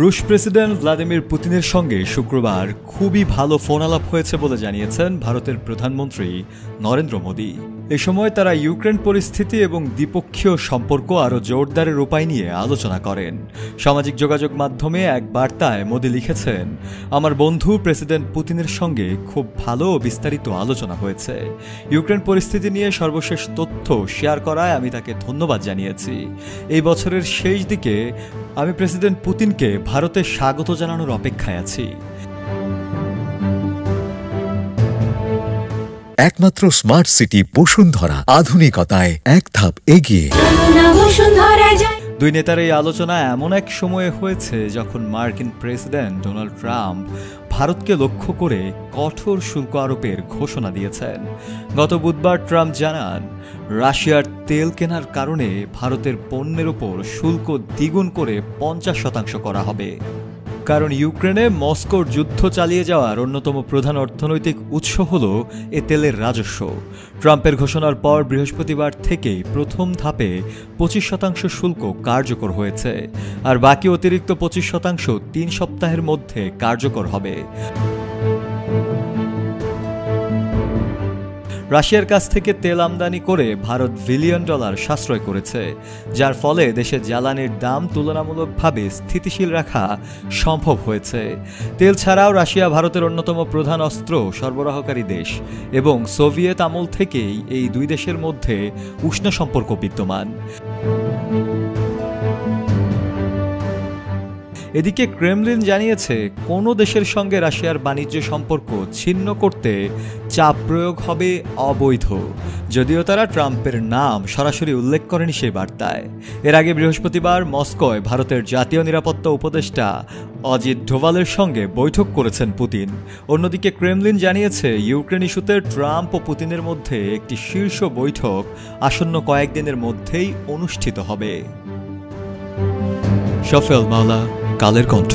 রুশ president Vladimir পুতিনের সঙ্গে শুক্রবার খুবই ভালো ফোন আলাপ হয়েছে বলে জানিয়েছেন ভারতের প্রধানমন্ত্রী নরেন্দ্র মোদী। এ সময় তারা ইউক্রেন পরিস্থিতি এবং দ্বিপক্ষীয় সম্পর্ক আরও জোরদারের উপায় নিয়ে আলোচনা করেন। সামাজিক যোগাযোগ মাধ্যমে এক বার্তায় মোদী লিখেছেন, আমার বন্ধু প্রেসিডেন্ট পুতিনের সঙ্গে খুব ভালো ও বিস্তারিত আলোচনা হয়েছে। ইউক্রেন পরিস্থিতি নিয়ে সর্বশেষ তথ্য শেয়ার করায় আমি তাকে ধন্যবাদ জানিয়েছি। এই বছরের শেষ দিকে আমি প্রেসিডেন্ট পুতিনকে ভারতে স্বাগত জানানোর অপেক্ষায় আছি। একমাত্র স্মার্ট সিটি বসুন্ধরা, আধুনিকতায় এক ধাপ এগিয়ে। দুই নেতার এই আলোচনা এমন এক সময়ে হয়েছে যখন মার্কিন প্রেসিডেন্ট ডোনাল্ড ট্রাম্প ভারতকে লক্ষ্য করে কঠোর শুল্ক আরোপের ঘোষণা দিয়েছেন। গত বুধবার ট্রাম্প জানান, রাশিয়ার তেল কেনার কারণে ভারতের পণ্যের ওপর শুল্ক দ্বিগুণ করে 50% করা হবে। কারণ ইউক্রেনে মস্কোর যুদ্ধ চালিয়ে যাওয়ার অন্যতম প্রধান অর্থনৈতিক উৎস হল এ তেলের রাজস্ব। ট্রাম্পের ঘোষণার পর বৃহস্পতিবার থেকেই প্রথম ধাপে 25% শুল্ক কার্যকর হয়েছে, আর বাকি অতিরিক্ত 25% 3 সপ্তাহের মধ্যে কার্যকর হবে। রাশিয়ার কাছ থেকে তেল আমদানি করে ভারত বিলিয়ন ডলার সাশ্রয় করেছে, যার ফলে দেশে জ্বালানির দাম তুলনামূলকভাবে স্থিতিশীল রাখা সম্ভব হয়েছে। তেল ছাড়াও রাশিয়া ভারতের অন্যতম প্রধান অস্ত্র সরবরাহকারী দেশ এবং সোভিয়েত আমল থেকেই এই দুই দেশের মধ্যে উষ্ণ সম্পর্ক বিদ্যমান। এদিকে ক্রেমলিন জানিয়েছে, কোনো দেশের সঙ্গে রাশিয়ার বাণিজ্য সম্পর্ক ছিন্ন করতে চাপ প্রয়োগ হবে অবৈধ, যদিও তারা ট্রাম্পের নাম সরাসরি উল্লেখ করেনি সেই বার্তায়। এর আগে বৃহস্পতিবার মস্কোয় ভারতের জাতীয় নিরাপত্তা উপদেষ্টা অজিত ডোভালের সঙ্গে বৈঠক করেছেন পুতিন। অন্যদিকে ক্রেমলিন জানিয়েছে, ইউক্রেন ইস্যুতে ট্রাম্প ও পুতিনের মধ্যে একটি শীর্ষ বৈঠক আসন্ন কয়েকদিনের মধ্যেই অনুষ্ঠিত হবে। শফেল মাওলা, কালের কণ্ঠ।